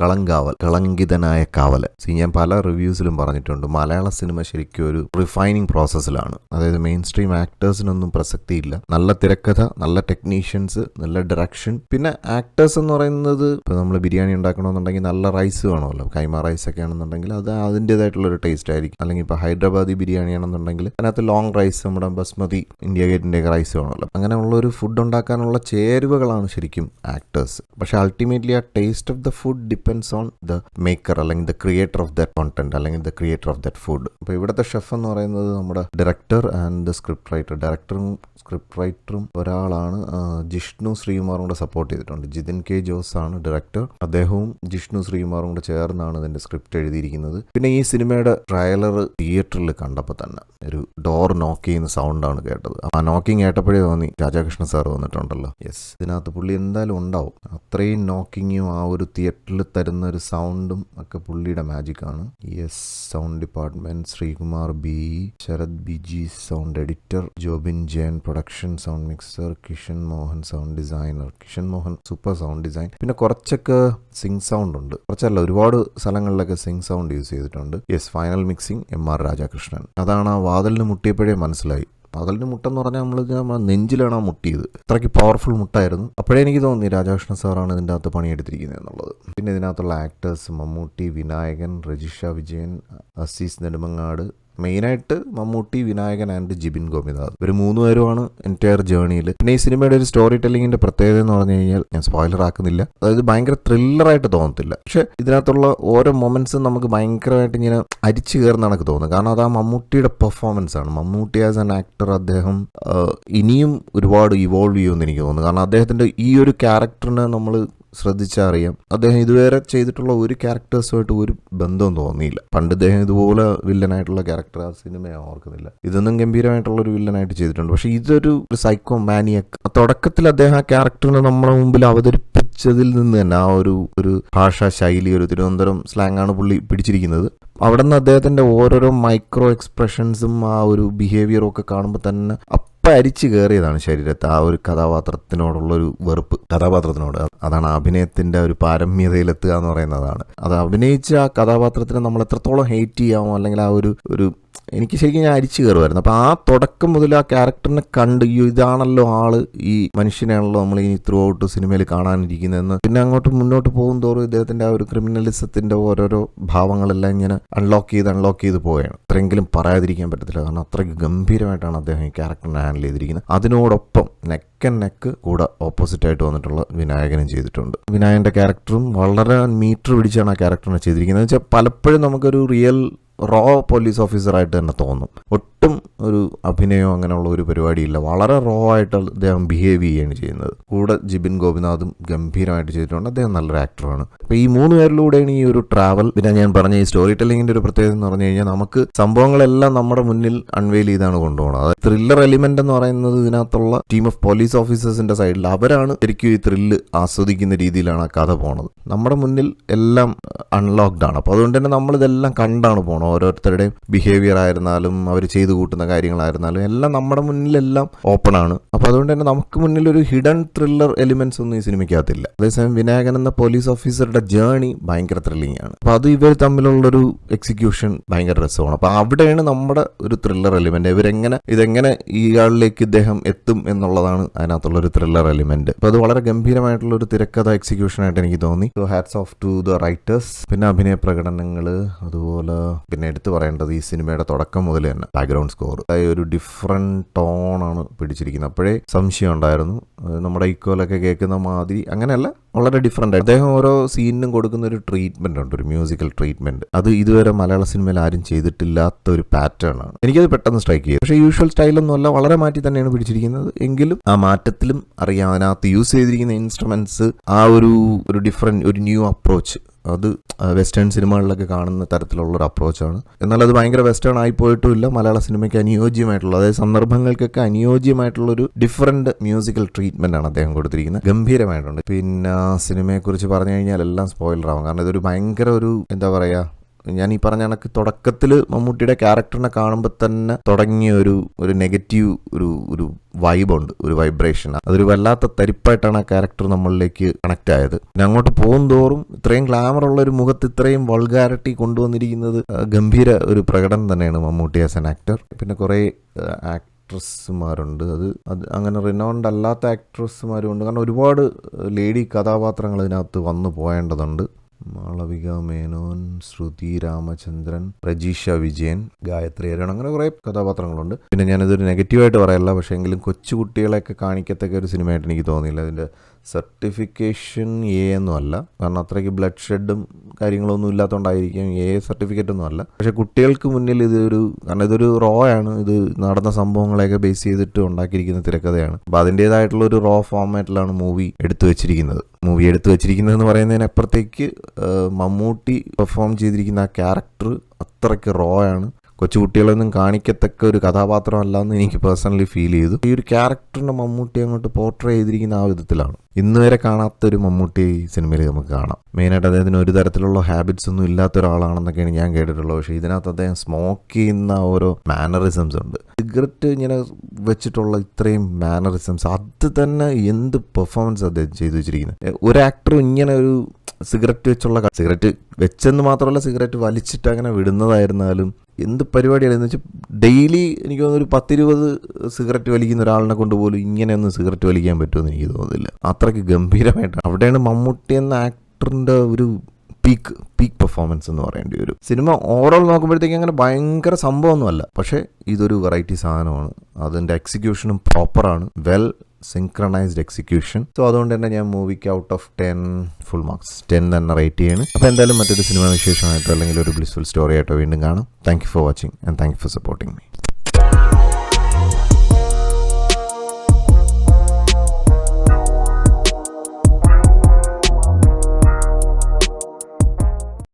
കളങ്കിതനായ കാവൽ. ഞാൻ പല റിവ്യൂസിലും പറഞ്ഞിട്ടുണ്ട്, മലയാള സിനിമ ശരിക്കും ഒരു റിഫൈനിങ് പ്രോസസ്സിലാണ്. അതായത് മെയിൻ സ്ട്രീം ആക്ടേഴ്സിനൊന്നും പ്രസക്തിയില്ല. നല്ല തിരക്കഥ, നല്ല ടെക്നീഷ്യൻസ്, നല്ല ഡയറക്ഷൻ. പിന്നെ ആക്ടേഴ്സ് എന്ന് പറയുന്നത്, ഇപ്പോൾ നമ്മൾ ബിരിയാണി ഉണ്ടാക്കണമെന്നുണ്ടെങ്കിൽ നല്ല റൈസ് വേണമല്ലോ. കൈമ റൈസ് ഒക്കെ ആണെന്നുണ്ടെങ്കിൽ അത് അതിൻ്റെതായിട്ടുള്ളൊരു ടേസ്റ്റ് ആയിരിക്കും. അല്ലെങ്കിൽ ഇപ്പോൾ ഹൈദരാബാദി ബിരിയാണി ആണെന്നുണ്ടെങ്കിൽ അതിനകത്ത് ലോങ് റൈസ്, നമ്മുടെ ബസ്മതി, ഇന്ത്യ ഗേറ്റിൻ്റെ റൈസ് വേണമല്ലോ. അങ്ങനെയുള്ള ഒരു ഫുഡ് ഉണ്ടാക്കാനുള്ള ചേരുവകളാണ് ശരിക്കും ആക്ടേഴ്സ്. പക്ഷെ അൾട്ടിമേറ്റ്ലി ആ taste of the food depends on the maker, അല്ലെങ്കിൽ the creator of that content, അല്ലെങ്കിൽ the creator of that food. അപ്പോൾ ഇവിടുത്തെ ഷെഫ് എന്ന് പറയുന്നത് നമ്മുടെ director and the script writer. ഡയറക്ടറും സ്ക്രിപ്റ്റ് റൈറ്ററും ഒരാളാണ്. ജിഷ്ണു ശ്രീകുമാറും കൂടെ സപ്പോർട്ട് ചെയ്തിട്ടുണ്ട്. ജിതിൻ കെ ജോസ് ആണ് ഡയറക്ടർ. അദ്ദേഹവും ജിഷ്ണു ശ്രീകുമാറും കൂടെ ചേർന്നാണ് ഇതിന്റെ സ്ക്രിപ്റ്റ് എഴുതിയിരിക്കുന്നത്. പിന്നെ ഈ സിനിമയുടെ ട്രailer തിയേറ്ററിൽ കണ്ടപ്പോൾ തന്നെ ഒരു ഡോർ നോക്ക് ചെയ്യുന്ന സൗണ്ടാണ് കേട്ടത്. ആ നോക്കിങ് കേട്ടപ്പോഴേ തോന്നി രാധാകൃഷ്ണൻ സാർ വന്നിട്ടുണ്ടല്ലോ. യെസ്, ഇതിനകത്ത് പുള്ളി എന്തായാലും ഉണ്ടാവും. അത്രയും നോക്കിങ്ങും ആ ഒരു തിയേറ്ററിൽ തരുന്ന ഒരു സൗണ്ടും ഒക്കെ പുള്ളിയുടെ മാജിക്കാണ്. Yes, sound department Sreekumar B, Sarath Biji sound editor, Jobin Jayan production sound mixer, Kishan Mohan sound designer. Kishan Mohan super sound design. പിന്നെ കുറച്ചൊക്കെ സിങ് സൗണ്ട് ഉണ്ട്, കുറച്ചല്ല ഒരുപാട് സ്ഥലങ്ങളിലൊക്കെ സിങ് സൗണ്ട് യൂസ് ചെയ്തിട്ടുണ്ട്. Yes, final mixing MR Radhakrishnan. അതാണ് ആ വാതിലിന് മുട്ടിയപ്പോഴേ മനസ്സിലായി. വാതിലിന് മുട്ടെന്ന് പറഞ്ഞാൽ നമ്മൾ നെഞ്ചിലാണ് ആ മുട്ടിയത്. അത്രയ്ക്ക് പവർഫുൾ മുട്ടായിരുന്നു. അപ്പോഴേ എനിക്ക് തോന്നി രാധാകൃഷ്ണൻ സാറാണ് ഇതിൻ്റെ അകത്ത് പണിയെടുത്തിരിക്കുന്നത് എന്നുള്ളത്. പിന്നെ ഇതിനകത്തുള്ള ആക്ടേഴ്സ് മമ്മൂട്ടി, വിനായകൻ, രജിഷ വിജയൻ, അസീസ് നെടുമങ്ങാട്. മെയിനായിട്ട് മമ്മൂട്ടി, വിനായകൻ ആൻഡ് ജിബിൻ ഗോപിനാഥ്. ഇവർ മൂന്നുപേരുമാണ് എൻറ്റയർ ജേണിയിൽ. പിന്നെ ഈ സിനിമയുടെ ഒരു സ്റ്റോറി ടെല്ലിങ്ങിന്റെ പ്രത്യേകത എന്ന് പറഞ്ഞു കഴിഞ്ഞാൽ, ഞാൻ സ്പോയിലർ ആക്കുന്നില്ല, അതായത് ഭയങ്കര ത്രില്ലറായിട്ട് തോന്നത്തില്ല. പക്ഷെ ഇതിനകത്തുള്ള ഓരോ മൊമെന്റ്സും നമുക്ക് ഭയങ്കരമായിട്ട് ഇങ്ങനെ അരിച്ചു കയറുന്ന കണക്ക് തോന്നുന്നു. കാരണം അത് ആ മമ്മൂട്ടിയുടെ പെർഫോമൻസ് ആണ്. മമ്മൂട്ടി ആസ് ആൻ ആക്ടർ അദ്ദേഹം ഇനിയും ഒരുപാട് ഇവോൾവ് ചെയ്യുമെന്ന് എനിക്ക് തോന്നുന്നു. കാരണം അദ്ദേഹത്തിന്റെ ഈ ഒരു ക്യാരക്ടറിനെ നമ്മൾ ശ്രദ്ധിച്ചാൽ അറിയാം, അദ്ദേഹം ഇതുവരെ ചെയ്തിട്ടുള്ള ഒരു ക്യാരക്ടേഴ്സുമായിട്ട് ഒരു ബന്ധവും തോന്നിയില്ല. പണ്ട് അദ്ദേഹം ഇതുപോലെ വില്ലനായിട്ടുള്ള ക്യാരക്ടർ, ആ സിനിമ ഓർക്കുന്നില്ല, ഇതൊന്നും ഗംഭീരമായിട്ടുള്ള ഒരു വില്ലനായിട്ട് ചെയ്തിട്ടുണ്ട്. പക്ഷെ ഇതൊരു സൈക്കോ മാനിയക്. തുടക്കത്തിൽ അദ്ദേഹം ആ ക്യാരക്ടറിനെ നമ്മുടെ മുമ്പിൽ അവതരിപ്പിച്ചതിൽ നിന്ന് തന്നെ ആ ഒരു ഭാഷാ ശൈലി, ഒരു തിരുവനന്തപുരം സ്ലാങ് ആണ് പുള്ളി പിടിച്ചിരിക്കുന്നത്. അവിടെ നിന്ന് അദ്ദേഹത്തിന്റെ ഓരോരോ മൈക്രോ എക്സ്പ്രഷൻസും ആ ഒരു ബിഹേവിയറും ഒക്കെ കാണുമ്പോൾ തന്നെ അരിച്ചു കയറിയതാണ് ശരീരത്തെ ആ ഒരു കഥാപാത്രത്തിനോടുള്ളൊരു വെറുപ്പ്. കഥാപാത്രത്തിനോട് അതാണ് അഭിനയത്തിന്റെ ഒരു പാരമ്യതയിലെത്തുക എന്ന് പറയുന്നതാണ്. അത് അഭിനയിച്ച ആ കഥാപാത്രത്തിനെ നമ്മൾ എത്രത്തോളം ഹെയ്റ്റ് ചെയ്യാമോ, അല്ലെങ്കിൽ ആ ഒരു എനിക്ക് ശരിക്കും ഞാൻ അരിച്ചു കയറുമായിരുന്നു. അപ്പോൾ ആ തുടക്കം മുതൽ ആ ക്യാരക്ടറിനെ കണ്ട് ഇതാണല്ലോ ആള്, ഈ മനുഷ്യനാണല്ലോ നമ്മൾ ഇനി ത്രൂ ഔട്ട് സിനിമയിൽ കാണാനിരിക്കുന്നതെന്ന്. പിന്നെ അങ്ങോട്ട് മുന്നോട്ട് പോകും തോറും ഇദ്ദേഹത്തിന്റെ ആ ഒരു ക്രിമിനലിസത്തിന്റെ ഓരോരോ ഭാവങ്ങളെല്ലാം ഇങ്ങനെ അൺലോക്ക് ചെയ്ത് പോവുകയാണ്. അത്രയെങ്കിലും പറയാതിരിക്കാൻ പറ്റത്തില്ല, കാരണം അത്രയ്ക്ക് ഗംഭീരമായിട്ടാണ് അദ്ദേഹം ഈ ക്യാരക്ടറിനെ ഹാൻഡിൽ ചെയ്തിരിക്കുന്നത്. അതിനോടൊപ്പം നെക്ക് കൂടെ ഓപ്പോസിറ്റ് ആയിട്ട് വന്നിട്ടുള്ള വിനായകനും ചെയ്തിട്ടുണ്ട്. വിനായകന്റെ ക്യാരക്ടറും വളരെ മീറ്റർ പിടിച്ചാണ് ആ ക്യാരക്ടറിനെ ചെയ്തിരിക്കുന്നത്. എന്ന് വെച്ചാൽ പലപ്പോഴും നമുക്കൊരു റിയൽ റോ പോലീസ് ഓഫീസറായിട്ട് തന്നെ തോന്നും. ഒട്ടും ഒരു അഭിനയമോ അങ്ങനെയുള്ള ഒരു പരിപാടിയില്ല. വളരെ റോ ആയിട്ട് അദ്ദേഹം ബിഹേവ് ചെയ്യുകയാണ് ചെയ്യുന്നത്. കൂടെ ജിബിൻ ഗോപിനാഥും ഗംഭീരമായിട്ട് ചെയ്തിട്ടുണ്ട്. അദ്ദേഹം നല്ലൊരു ആക്ടറാണ്. അപ്പോൾ ഈ മൂന്ന് പേരിലൂടെയാണ് ഈ ഒരു ട്രാവൽ. പിന്നെ ഞാൻ പറഞ്ഞ ഈ സ്റ്റോറി ടെല്ലിങ്ങിന്റെ ഒരു പ്രത്യേകത എന്ന് പറഞ്ഞു കഴിഞ്ഞാൽ, നമുക്ക് സംഭവങ്ങളെല്ലാം നമ്മുടെ മുന്നിൽ അൺവെയിൽ ചെയ്താണ് കൊണ്ടുപോകുന്നത്. അതായത് ത്രില്ലർ എലിമെന്റ് എന്ന് പറയുന്നത് ഇതിനകത്തുള്ള ടീം ഓഫ് പോലീസ് ഓഫീസേഴ്സിന്റെ സൈഡിൽ അവരാണ് ശരിക്കും ഈ ത്രില്ല് ആസ്വദിക്കുന്ന രീതിയിലാണ് ആ കഥ പോണത്. നമ്മുടെ മുന്നിൽ എല്ലാം അൺലോക്ക്ഡ് ആണ്. അപ്പോൾ അതുകൊണ്ട് തന്നെ നമ്മളിതെല്ലാം കണ്ടാണ് പോകണം. ഓരോരുത്തരുടെയും ബിഹേവിയർ ആയിരുന്നാലും അവർ ചെയ്തു കൂട്ടുന്ന കാര്യങ്ങളായിരുന്നാലും എല്ലാം നമ്മുടെ മുന്നിലെല്ലാം ഓപ്പൺ ആണ്. അപ്പോൾ അതുകൊണ്ട് തന്നെ നമുക്ക് മുന്നിൽ ഒരു ഹിഡൻ ത്രില്ലർ എലിമെന്റ്സ് ഒന്നും ഈ സിനിമയ്ക്കകത്തില്ല. അതേസമയം വിനായകൻ എന്ന പോലീസ് ഓഫീസറുടെ ജേണി ഭയങ്കര ത്രില്ലിംഗ് ആണ്. അപ്പോൾ അത് ഇവർ തമ്മിലുള്ളൊരു എക്സിക്യൂഷൻ ഭയങ്കര രസമാണ്. അപ്പോൾ അവിടെയാണ് നമ്മുടെ ഒരു ത്രില്ലർ എലിമെന്റ്. ഇതെങ്ങനെ ഇയാളിലേക്ക് ഇദ്ദേഹം എത്തും എന്നുള്ളതാണ് അതിനകത്തുള്ള ഒരു ത്രില്ലർ എലിമെന്റ്. അപ്പോൾ അത് വളരെ ഗംഭീരമായിട്ടുള്ള ഒരു തിരക്കഥ എക്സിക്യൂഷൻ ആയിട്ട് എനിക്ക് തോന്നി. So hats of two the writers. പിന്നെ അഭിനയ പ്രകടനങ്ങൾ, അതുപോലെ പിന്നെ എടുത്തു പറയേണ്ടത് ഈ സിനിമയുടെ തുടക്കം മുതൽ തന്നെ ബാക്ക്ഗ്രൗണ്ട് സ്കോർ ഒരു ഡിഫറെന്റ് ടോണാണ് പിടിച്ചിരിക്കുന്നത്. അപ്പോഴേ സംശയം ഉണ്ടായിരുന്നു, നമ്മുടെ ഈക്വലൊക്കെ കേൾക്കുന്ന മാതിരി അങ്ങനെയല്ല, വളരെ ഡിഫറെന്റ് ആയിട്ട് അദ്ദേഹം ഓരോ സീനിനും കൊടുക്കുന്ന ഒരു ട്രീറ്റ്മെന്റ് ഉണ്ട്, ഒരു മ്യൂസിക്കൽ ട്രീറ്റ്മെന്റ്. അത് ഇതുവരെ മലയാള സിനിമയിൽ ആരും ചെയ്തിട്ടില്ലാത്ത ഒരു പാറ്റേൺ ആണ്. എനിക്കത് പെട്ടെന്ന് സ്ട്രൈക്ക് ചെയ്തു. പക്ഷേ യൂഷ്വൽ സ്റ്റൈലൊന്നും അല്ല, വളരെ മാറ്റി തന്നെയാണ് പിടിച്ചിരിക്കുന്നത്. എങ്കിലും ആ മാറ്റത്തിലും അറിയാം അതിനകത്ത് യൂസ് ചെയ്തിരിക്കുന്ന ഇൻസ്ട്രുമെന്റ്സ്, ആ ഒരു ഡിഫറെന്റ്, ഒരു ന്യൂ അപ്രോച്ച്. അത് വെസ്റ്റേൺ സിനിമകളിലൊക്കെ കാണുന്ന തരത്തിലുള്ളൊരു അപ്രോച്ചാണ്. എന്നാൽ അത് ഭയങ്കര വെസ്റ്റേൺ ആയി പോയിട്ടുമില്ല. മലയാള സിനിമയ്ക്ക് അനുയോജ്യമായിട്ടുള്ള, അതായത് സന്ദർഭങ്ങൾക്കൊക്കെ അനുയോജ്യമായിട്ടുള്ളൊരു ഡിഫറെന്റ് മ്യൂസിക്കൽ ട്രീറ്റ്മെന്റ് ആണ് അദ്ദേഹം കൊടുത്തിരിക്കുന്നത്. ഗംഭീരമായിട്ടുണ്ട്. പിന്നെ സിനിമയെക്കുറിച്ച് പറഞ്ഞു കഴിഞ്ഞാൽ എല്ലാം സ്പോയിലർ ആവും. കാരണം ഇതൊരു ഭയങ്കര ഒരു എന്താ പറയുക, ഞാൻ ഈ പറഞ്ഞ കണക്ക് തുടക്കത്തിൽ മമ്മൂട്ടിയുടെ ക്യാരക്ടറിനെ കാണുമ്പോൾ തന്നെ തുടങ്ങിയ ഒരു നെഗറ്റീവ് ഒരു വൈബുണ്ട്, ഒരു വൈബ്രേഷൻ. അതൊരു വല്ലാത്ത തരിപ്പായിട്ടാണ് ആ ക്യാരക്ടർ നമ്മളിലേക്ക് കണക്ട് ആയത്. പിന്നെ അങ്ങോട്ട് പോകും തോറും ഇത്രയും ഗ്ലാമർ ഉള്ള ഒരു മുഖത്ത് ഇത്രയും വൾഗാരിറ്റി കൊണ്ടുവന്നിരിക്കുന്നത് ഗംഭീര ഒരു പ്രകടനം തന്നെയാണ് മമ്മൂട്ടി ആസ് ആൻ ആക്ടർ. പിന്നെ കുറേ ആക്ട്രസ്സുമാരുണ്ട്, അത് അങ്ങനെ റിനോൺഡ് അല്ലാത്ത ആക്ട്രസ്സുമാരും ഉണ്ട്. കാരണം ഒരുപാട് ലേഡി കഥാപാത്രങ്ങൾ ഇതിനകത്ത് വന്നു പോയേണ്ടതുണ്ട്. മാളവിക മേനോൻ, ശ്രുതി രാമചന്ദ്രൻ, പ്രജീഷ വിജയൻ, ഗായത്രി അരുൺ, അങ്ങനെ കുറേ കഥാപാത്രങ്ങളുണ്ട്. പിന്നെ ഞാനിതൊരു നെഗറ്റീവായിട്ട് പറയല്ല, പക്ഷേ എങ്കിലും കൊച്ചു കുട്ടികളെയൊക്കെ കാണിക്കത്തക്ക ഒരു സിനിമയായിട്ട് എനിക്ക് തോന്നിയില്ല. അതിൻ്റെ സർട്ടിഫിക്കേഷൻ ഒന്നും അല്ല, കാരണം അത്രയ്ക്ക് ബ്ലഡ് ഷെഡും കാര്യങ്ങളൊന്നും ഇല്ലാത്തതുകൊണ്ടായിരിക്കും സർട്ടിഫിക്കറ്റ് ഒന്നും അല്ല. പക്ഷേ കുട്ടികൾക്ക് മുന്നിൽ കാരണം ഇതൊരു റോ ആണ്, ഇത് നടന്ന സംഭവങ്ങളെയൊക്കെ ബേസ് ചെയ്തിട്ട് ഉണ്ടാക്കിയിരിക്കുന്ന തിരക്കഥയാണ്. അപ്പോൾ അതിൻ്റേതായിട്ടുള്ള ഒരു റോ ഫോർമാറ്റിലാണ് മൂവി എടുത്തു വെച്ചിരിക്കുന്നതെന്ന് പറയുന്നതിനപ്പുറത്തേക്ക് മമ്മൂട്ടി പെർഫോം ചെയ്തിരിക്കുന്ന ആ ക്യാരക്ടർ അത്രയ്ക്ക് റോ ആണ്. കൊച്ചുകുട്ടികളൊന്നും കാണിക്കത്തക്ക ഒരു കഥാപാത്രമല്ല എന്ന് എനിക്ക് പേഴ്സണലി ഫീൽ ചെയ്തു. ഈ ഒരു ക്യാരക്ടറിനെ മമ്മൂട്ടി അങ്ങോട്ട് പോർട്രേ ചെയ്തിരിക്കുന്ന ആ വിധത്തിലാണ്. ഇന്ന് വരെ കാണാത്തൊരു മമ്മൂട്ടി ഈ സിനിമയിൽ നമുക്ക് കാണാം. മെയിനായിട്ട് അദ്ദേഹത്തിന് ഒരു തരത്തിലുള്ള ഹാബിറ്റ്സ് ഒന്നും ഇല്ലാത്ത ഒരാളാണെന്നൊക്കെയാണ് ഞാൻ കേട്ടിട്ടുള്ളത്. പക്ഷേ ഇതിനകത്ത് അദ്ദേഹം സ്മോക്ക് ചെയ്യുന്ന ഓരോ മാനറിസംസ് ഉണ്ട്. സിഗരറ്റ് ഇങ്ങനെ വെച്ചിട്ടുള്ള ഇത്രയും മാനറിസംസ്, അത് തന്നെ എന്ത് പെർഫോമൻസ് അദ്ദേഹം ചെയ്തു വെച്ചിരിക്കുന്നത്. ഒരു ആക്ടറും ഇങ്ങനെ ഒരു സിഗരറ്റ് വെച്ചെന്ന് മാത്രമല്ല, സിഗരറ്റ് വലിച്ചിട്ട് അങ്ങനെ വിടുന്നതായിരുന്നാലും എന്ത് പരിപാടിയാണ് എന്ന് വെച്ചാൽ ഡെയിലി എനിക്ക് തോന്നുന്നു ഒരു 10-20 സിഗരറ്റ് വലിക്കുന്ന ഒരാളിനെ കൊണ്ട് പോലും ഇങ്ങനെയൊന്നും സിഗരറ്റ് വലിക്കാൻ പറ്റുമെന്ന് എനിക്ക് തോന്നുന്നില്ല. അത്രയ്ക്ക് ഗംഭീരമായിട്ടാണ്. അവിടെയാണ് മമ്മൂട്ടി എന്ന ആക്ടറിൻ്റെ ഒരു പീക്ക് പെർഫോമൻസ് എന്ന് പറയേണ്ടി വരും. സിനിമ ഓവറോൾ നോക്കുമ്പോഴത്തേക്ക് അങ്ങനെ ഭയങ്കര സംഭവമൊന്നുമല്ല, പക്ഷേ ഇതൊരു വെറൈറ്റി സാധനമാണ്. അതിൻ്റെ എക്സിക്യൂഷനും പ്രോപ്പറാണ്, വെൽ സിൻക്രണൈസ്ഡ് എക്സിക്യൂഷൻ. സോ അതുകൊണ്ട് തന്നെ ഞാൻ മൂവിക്ക് ഔട്ട് ഓഫ് 10 ഫുൾ മാർക്സ് 10 തന്നെ റേറ്റ് ചെയ്യാണ്. അപ്പോൾ എന്തായാലും മറ്റൊരു സിനിമ വിശേഷമായിട്ടോ അല്ലെങ്കിൽ ഒരു ബ്ലിസ്ഫുൾ സ്റ്റോറി ആയിട്ടോ വീണ്ടും കാണാം. Thank you for watching and thank you for supporting me.